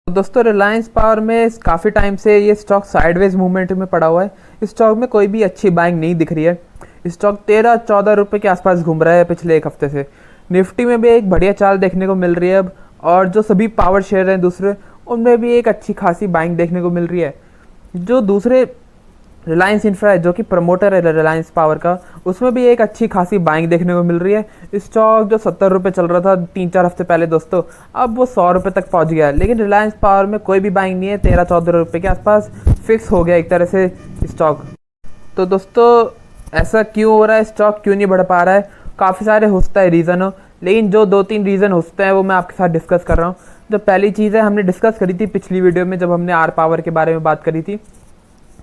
तो दोस्तों रिलायंस पावर में काफ़ी टाइम से ये स्टॉक साइडवेज मूवमेंट में पड़ा हुआ है। इस स्टॉक में कोई भी अच्छी बाइंग नहीं दिख रही है। स्टॉक 13-14 रुपये के आसपास घूम रहा है पिछले एक हफ्ते से। निफ्टी में भी एक बढ़िया चाल देखने को मिल रही है अब, और जो सभी पावर शेयर हैं दूसरे, उनमें भी एक अच्छी खासी बाइंग देखने को मिल रही है। जो दूसरे रिलायंस इंफ्रा है जो कि प्रमोटर है रिलायंस पावर का, उसमें भी एक अच्छी खासी बाइंग देखने को मिल रही है। स्टॉक जो 70 रुपये चल रहा था 3-4 हफ्ते पहले दोस्तों, अब वो 100 रुपये तक पहुंच गया है। लेकिन रिलायंस पावर में कोई भी बाइंग नहीं है। 13-14 रुपये के आसपास फिक्स हो गया एक तरह से स्टॉक। तो दोस्तों ऐसा क्यों हो रहा है, स्टॉक क्यों नहीं बढ़ पा रहा है? काफ़ी सारे हो सकता है रीज़न हो, लेकिन जो 2-3 रीज़न हो सकते हैं वो मैं आपके साथ डिस्कस कर रहा हूँ। जो पहली चीज़ है, हमने डिस्कस करी थी पिछली वीडियो में जब हमने आर पावर के बारे में बात करी थी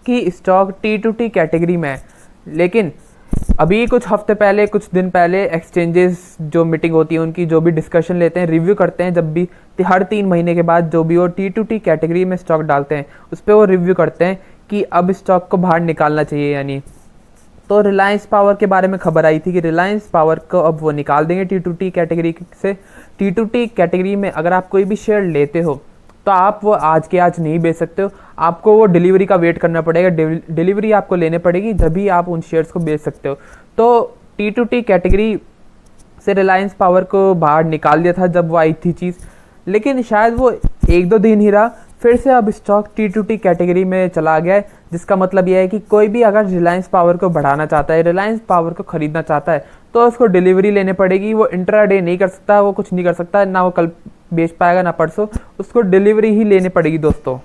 कि स्टॉक T2T कैटेगरी में है। लेकिन अभी कुछ हफ्ते पहले, कुछ दिन पहले एक्सचेंजेस जो मीटिंग होती है उनकी जो भी डिस्कशन लेते हैं, रिव्यू करते हैं, जब भी हर 3 महीने के बाद जो भी वो T2T कैटेगरी में स्टॉक डालते हैं उस पर वो रिव्यू करते हैं कि अब स्टॉक को बाहर निकालना चाहिए या नहीं। तो रिलायंस पावर के बारे में खबर आई थी कि रिलायंस पावर को अब वो निकाल देंगे T2T कैटेगरी से। T2T कैटेगरी में अगर आप कोई भी शेयर लेते हो तो आप वो आज के आज नहीं बेच सकते हो, आपको वो डिलीवरी का वेट करना पड़ेगा। डिलीवरी आपको लेने पड़ेगी, तभी आप उन शेयर्स को बेच सकते हो। तो T2T कैटेगरी से रिलायंस पावर को बाहर निकाल दिया था जब वो आई थी चीज़, लेकिन शायद वो 1-2 दिन ही रहा, फिर से अब स्टॉक T2T कैटेगरी में चला गया है। जिसका मतलब यह है कि कोई भी अगर रिलायंस पावर को बढ़ाना चाहता है, रिलायंस पावर को खरीदना चाहता है, तो उसको डिलीवरी लेने पड़ेगी। वो इंट्राडे नहीं कर सकता, वो कुछ नहीं कर सकता, ना वो कल बेच पाएगा ना परसों, उसको डिलीवरी ही लेनी पड़ेगी दोस्तों।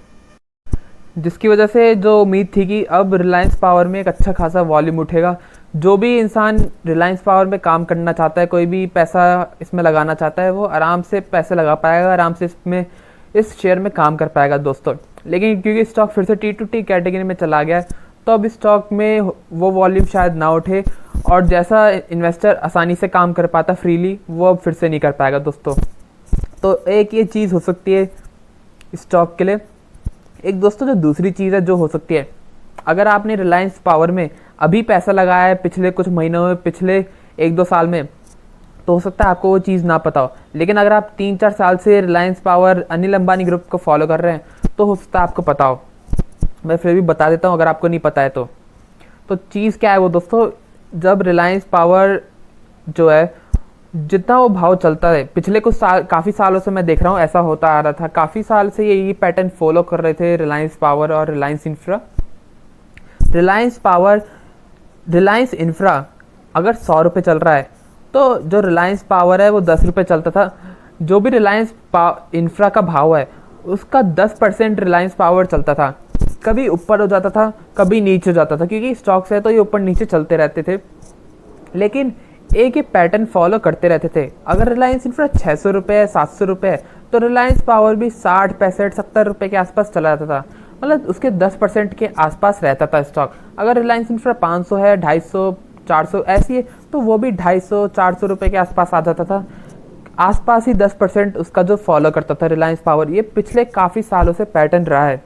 जिसकी वजह से जो उम्मीद थी कि अब रिलायंस पावर में एक अच्छा खासा वॉल्यूम उठेगा। जो भी इंसान रिलायंस पावर में काम करना चाहता है, कोई भी पैसा इसमें लगाना चाहता है, वो आराम से पैसे लगा पाएगा, आराम से इसमें इस शेयर में काम कर पाएगा दोस्तों। लेकिन क्योंकि स्टॉक फिर से T2T कैटेगरी में चला गया है, तो अब स्टॉक में वो वॉल्यूम शायद ना उठे, और जैसा इन्वेस्टर आसानी से काम कर पाता फ्रीली, वो अब फिर से नहीं कर पाएगा दोस्तों। तो एक ये चीज़ हो सकती है स्टॉक के लिए। एक दोस्तों जो दूसरी चीज़ है जो हो सकती है, अगर आपने रिलायंस पावर में अभी पैसा लगाया है पिछले कुछ महीनों में, पिछले 1-2 साल में, तो हो सकता है आपको वो चीज़ ना पता हो। लेकिन अगर आप 3-4 साल से रिलायंस पावर अनिल अंबानी ग्रुप को फॉलो कर रहे हैं तो हो सकता है आपको पता हो। मैं फिर भी बता देता हूँ अगर आपको नहीं पता है तो चीज़ क्या है वो दोस्तों, जब रिलायंस पावर जो है, जितना वो भाव चलता है पिछले कुछ साल, काफ़ी सालों से मैं देख रहा हूँ ऐसा होता आ रहा था, काफ़ी साल से ये पैटर्न फॉलो कर रहे थे रिलायंस पावर और रिलायंस इंफ्रा। रिलायंस इंफ्रा अगर 100 रुपये चल रहा है, तो जो रिलायंस पावर है वो 10 रुपये चलता था। जो भी रिलायंस इंफ्रा का भाव है उसका 10% रिलायंस पावर चलता था। कभी ऊपर हो जाता था, कभी नीचे हो जाता था, क्योंकि स्टॉक्स है तो ये ऊपर नीचे चलते रहते थे। लेकिन एक ही पैटर्न फॉलो करते रहते थे। अगर रिलायंस इंफ्रा 600 रुपये है, 700 रुपये है, तो रिलायंस पावर भी 60, 65, 70 रुपये के आसपास चला जाता था। मतलब उसके 10% के आसपास रहता था स्टॉक। अगर रिलायंस इंफ्रा 500 है, 250, 400 ऐसी है, तो वो भी 250, 400 रुपये के आसपास आ जाता था। आसपास ही 10% उसका जो फॉलो करता था रिलायंस पावर। ये पिछले काफ़ी सालों से पैटर्न रहा है।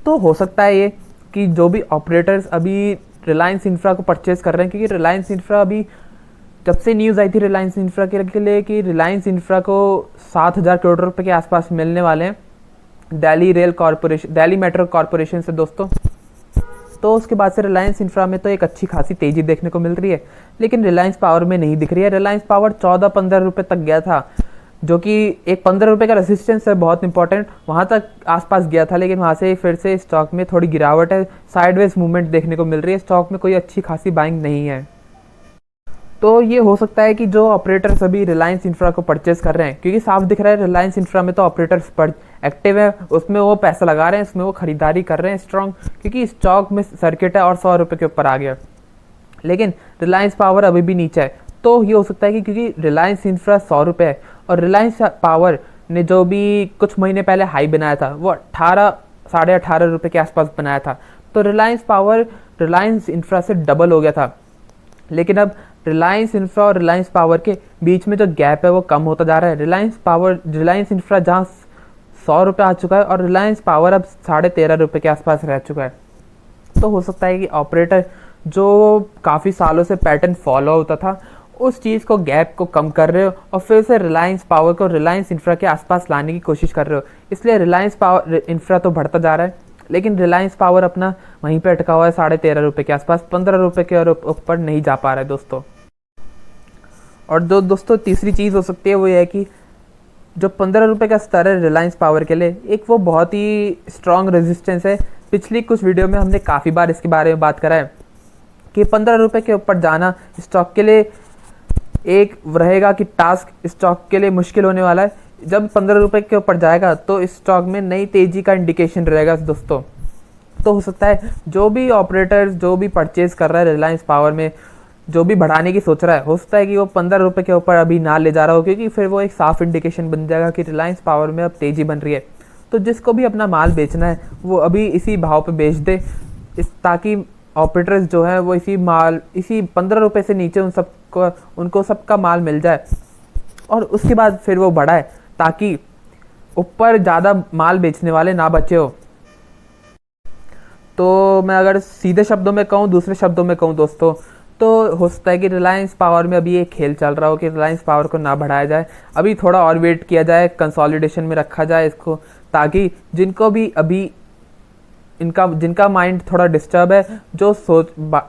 तो हो सकता है ये कि जो भी ऑपरेटर्स अभी रिलायंस इंफ्रा को परचेज कर रहे हैं, क्योंकि रिलायंस इंफ्रा अभी जब से न्यूज़ आई थी रिलायंस इंफ्रा के लिए कि रिलायंस इंफ्रा को 7,000 करोड़ रुपए के आसपास मिलने वाले हैं दिल्ली मेट्रो कॉरपोरेशन से दोस्तों। तो उसके बाद से रिलायंस इंफ्रा में तो एक अच्छी खासी तेज़ी देखने को मिल रही है, लेकिन रिलायंस पावर में नहीं दिख रही है। रिलायंस पावर 14-15 रुपये तक गया था, जो कि एक 15 रुपये का रेसिस्टेंस है बहुत इंपॉर्टेंट, वहाँ तक आसपास गया था। लेकिन वहाँ से फिर से स्टॉक में थोड़ी गिरावट है, साइडवेज मूवमेंट देखने को मिल रही है। स्टॉक में कोई अच्छी खासी बाइंग नहीं है। तो ये हो सकता है कि जो ऑपरेटर्स अभी रिलायंस इंफ्रा को परचेज कर रहे हैं, क्योंकि साफ दिख रहा है रिलायंस इंफ्रा में तो ऑपरेटर्स एक्टिव है, उसमें वो पैसा लगा रहे हैं, उसमें वो खरीदारी कर रहे हैं स्ट्रॉन्ग, क्योंकि स्टॉक में सर्किट है और 100 रुपये के ऊपर आ गया। लेकिन रिलायंस पावर अभी भी नीचे है। तो ये हो सकता है कि क्योंकि रिलायंस इंफ्रा 100 रुपये है और रिलायंस पावर ने जो भी कुछ महीने पहले हाई बनाया था वो 18, 18.5 रुपये के आसपास बनाया था, तो रिलायंस पावर रिलायंस इंफ्रा से डबल हो गया था। लेकिन अब रिलायंस इंफ्रा और रिलायंस पावर के बीच में जो गैप है वो कम होता जा रहा है। रिलायंस इंफ्रा जहाँ 100 रुपये आ चुका है और रिलायंस पावर अब 13.5 रुपये के आसपास रह चुका है। तो हो सकता है कि ऑपरेटर जो काफ़ी सालों से पैटर्न फॉलो होता था उस चीज़ को, गैप को कम कर रहे हो और फिर से रिलायंस पावर को रिलायंस इंफ्रा के आसपास लाने की कोशिश कर रहे हो। इसलिए रिलायंस पावर इंफ्रा तो बढ़ता जा रहा है, लेकिन रिलायंस पावर अपना वहीं पे अटका हुआ है 13.5 रुपये के आसपास, 15 रुपये के और ऊपर नहीं जा पा रहा है दोस्तों। और जो दोस्तों तीसरी चीज़ हो सकती है वो ये है कि जो 15 रुपये का स्तर है रिलायंस पावर के लिए, एक वो बहुत ही स्ट्रॉन्ग रेजिस्टेंस है। पिछली कुछ वीडियो में हमने काफ़ी बार इसके बारे में बात करा है कि 15 रुपये के ऊपर जाना स्टॉक के लिए एक रहेगा कि टास्क स्टॉक के लिए मुश्किल होने वाला है। जब 15 रुपये के ऊपर जाएगा तो इस स्टॉक में नई तेज़ी का इंडिकेशन रहेगा दोस्तों। तो हो सकता है जो भी ऑपरेटर जो भी परचेज कर रहा है रिलायंस पावर में, जो भी बढ़ाने की सोच रहा है, हो सकता है कि वो 15 रुपये के ऊपर अभी ना ले जा रहा हो, क्योंकि फिर वो एक साफ इंडिकेशन बन जाएगा कि रिलायंस पावर में अब तेज़ी बन रही है। तो जिसको भी अपना माल बेचना है वो अभी इसी भाव पे बेच दे, ताकि ऑपरेटर्स जो है वो इसी 15 रुपये से नीचे उनको सबका माल मिल जाए और उसके बाद फिर वो बढ़ाए, ताकि ऊपर ज़्यादा माल बेचने वाले ना बचे हो। तो मैं अगर सीधे शब्दों में कहूँ, दूसरे शब्दों में कहूँ दोस्तों, तो हो सकता है कि रिलायंस पावर में अभी एक खेल चल रहा हो कि रिलायंस पावर को ना बढ़ाया जाए, अभी थोड़ा और वेट किया जाए, कंसोलिडेशन में रखा जाए इसको, ताकि जिनको भी अभी जिनका माइंड थोड़ा डिस्टर्ब है, जो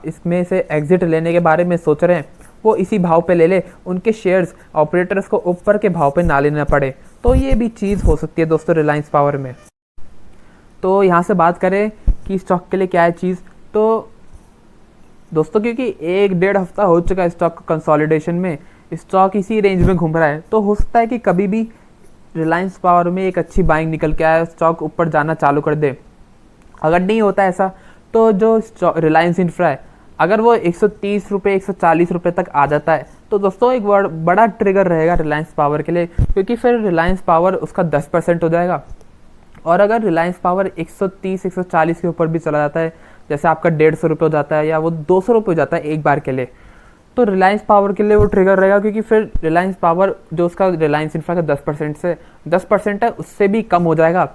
इसमें से एग्जिट लेने के बारे में सोच रहे हैं, वो इसी भाव पे ले ले, उनके शेयर्स ऑपरेटर्स को ऊपर के भाव पे ना लेना पड़े। तो ये भी चीज़ हो सकती है दोस्तों रिलायंस पावर में। तो यहाँ से बात करें कि स्टॉक के लिए क्या है चीज़, तो दोस्तों क्योंकि 1-1.5 हफ्ता हो चुका है स्टॉक कंसोलिडेशन में, स्टॉक इसी रेंज में घूम रहा है, तो हो सकता है कि कभी भी रिलायंस पावर में एक अच्छी बाइंग निकल के आए, स्टॉक ऊपर जाना चालू कर दे। अगर नहीं होता ऐसा तो जो रिलायंस इंफ्रा है, अगर वो 130 रुपये 140 रुपये तक आ जाता है तो दोस्तों एक बड़ा ट्रिगर रहेगा रिलायंस पावर के लिए, क्योंकि फिर रिलायंस पावर उसका 10% हो जाएगा। और अगर रिलायंस पावर 130 140 के ऊपर भी चला जाता है, जैसे आपका 150 रुपये हो जाता है या वो 200 रुपये हो जाता है एक बार के लिए, तो रिलायंस पावर के लिए वो ट्रिगर रहेगा, क्योंकि फिर रिलायंस पावर जो उसका रिलायंस इंफ्रा का 10% है उससे भी कम हो जाएगा।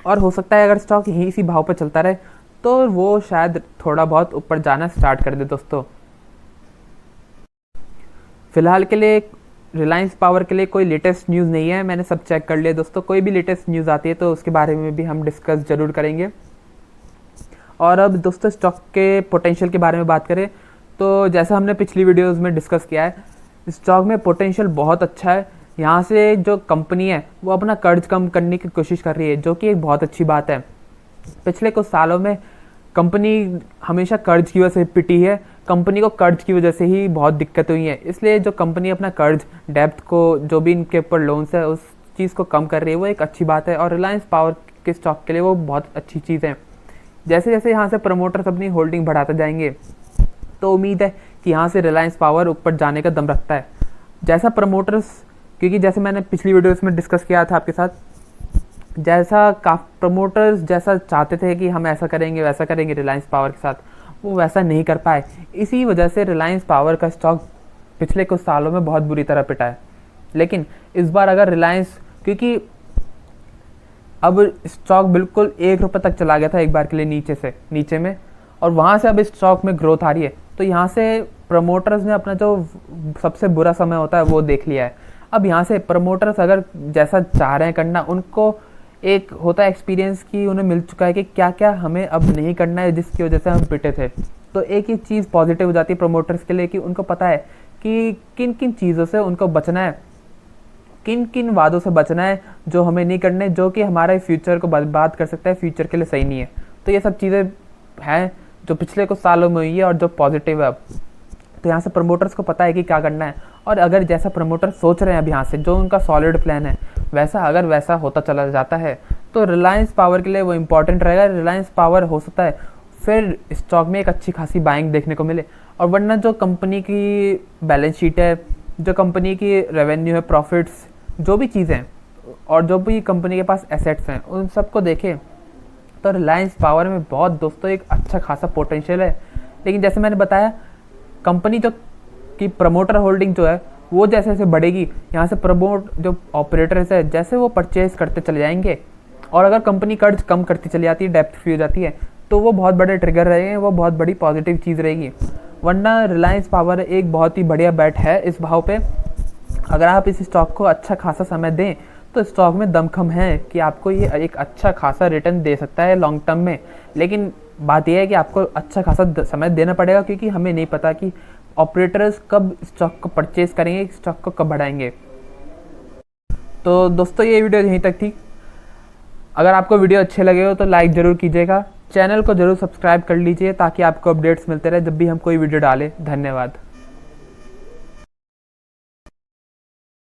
और हो सकता है अगर स्टॉक यही इसी भाव पर चलता रहे तो वो शायद थोड़ा बहुत ऊपर जाना स्टार्ट कर दे दोस्तों। फिलहाल के लिए रिलायंस पावर के लिए कोई लेटेस्ट न्यूज़ नहीं है, मैंने सब चेक कर लिया दोस्तों। कोई भी लेटेस्ट न्यूज़ आती है तो उसके बारे में भी हम डिस्कस ज़रूर करेंगे। और अब दोस्तों स्टॉक के पोटेंशियल के बारे में बात करें तो जैसा हमने पिछली वीडियोज़ में डिस्कस किया है, स्टॉक में पोटेंशियल बहुत अच्छा है। यहाँ से जो कंपनी है वो अपना कर्ज कम करने की कोशिश कर रही है, जो कि एक बहुत अच्छी बात है। पिछले कुछ सालों में कंपनी हमेशा कर्ज की वजह से पिटी है, कंपनी को कर्ज की वजह से ही बहुत दिक्कत हुई है। इसलिए जो कंपनी अपना कर्ज डेब्ट को, जो भी इनके ऊपर लोन्स है, उस चीज़ को कम कर रही है, वो एक अच्छी बात है। और रिलायंस पावर के स्टॉक के लिए वो बहुत अच्छी चीज़ है। जैसे जैसे यहाँ से प्रमोटर्स अपनी होल्डिंग बढ़ाते जाएंगे तो उम्मीद है कि यहाँ से रिलायंस पावर ऊपर जाने का दम रखता है। जैसा प्रमोटर्स, क्योंकि जैसे मैंने पिछली वीडियोस में डिस्कस किया था आपके साथ, जैसा प्रमोटर्स जैसा चाहते थे कि हम ऐसा करेंगे वैसा करेंगे रिलायंस पावर के साथ, वो वैसा नहीं कर पाए। इसी वजह से रिलायंस पावर का स्टॉक पिछले कुछ सालों में बहुत बुरी तरह पिटा है। लेकिन इस बार अगर रिलायंस, क्योंकि अब स्टॉक बिल्कुल 1 रुपये तक चला गया था एक बार के लिए नीचे में, और वहाँ से अब इस स्टॉक में ग्रोथ आ रही है, तो यहाँ से प्रमोटर्स ने अपना जो सबसे बुरा समय होता है वो देख लिया है। अब यहाँ से प्रमोटर्स अगर जैसा चाह रहे हैं करना, उनको एक होता है एक्सपीरियंस कि उन्हें मिल चुका है कि क्या क्या हमें अब नहीं करना है जिसकी वजह से हम पिटे थे। तो एक ही चीज़ पॉजिटिव हो जाती है प्रमोटर्स के लिए कि उनको पता है कि किन किन चीज़ों से उनको बचना है, किन किन वादों से बचना है जो हमें नहीं करने, जो कि हमारे फ्यूचर को बर्बाद कर सकता है, फ्यूचर के लिए सही नहीं है। तो ये सब चीज़ें हैं जो पिछले कुछ सालों में हुई है और जो पॉजिटिव है अब। तो यहाँ से प्रमोटर्स को पता है कि क्या करना है, और अगर जैसा प्रमोटर सोच रहे हैं अब यहाँ से, जो उनका सॉलिड प्लान है वैसा होता चला जाता है, तो रिलायंस पावर के लिए वो इम्पॉर्टेंट रहेगा। रिलायंस पावर हो सकता है फिर स्टॉक में एक अच्छी खासी बाइंग देखने को मिले। और वरना जो कंपनी की बैलेंस शीट है, जो कंपनी की रेवेन्यू है, प्रॉफिट्स, जो भी चीज़ें हैं और जो भी कंपनी के पास एसेट्स हैं, उन सबको देखें तो रिलायंस पावर में बहुत दोस्तों एक अच्छा खासा पोटेंशियल है। लेकिन जैसे मैंने बताया, कंपनी जो की प्रमोटर होल्डिंग जो है वो जैसे जैसे बढ़ेगी, यहाँ से जो ऑपरेटर्स है जैसे वो परचेज करते चले जाएंगे, और अगर कंपनी कर्ज कम करती चली जाती है, डेप्थ फ्री हो जाती है, तो वो बहुत बड़े ट्रिगर रहेंगे, वो बहुत बड़ी पॉजिटिव चीज़ रहेगी। वरना रिलायंस पावर एक बहुत ही बढ़िया बैट है इस भाव पे। अगर आप इस स्टॉक को अच्छा खासा समय दें तो स्टॉक में दमखम है कि आपको ये एक अच्छा खासा रिटर्न दे सकता है लॉन्ग टर्म में। लेकिन बात यह है कि आपको अच्छा खासा समय देना पड़ेगा, क्योंकि हमें नहीं पता कि ऑपरेटर्स कब स्टॉक को परचेज करेंगे, स्टॉक को कब बढ़ाएंगे। तो दोस्तों ये वीडियो यहीं तक थी। अगर आपको वीडियो अच्छे लगे हो तो लाइक ज़रूर कीजिएगा, चैनल को ज़रूर सब्सक्राइब कर लीजिए ताकि आपको अपडेट्स मिलते रहे जब भी हम कोई वीडियो डालें। धन्यवाद।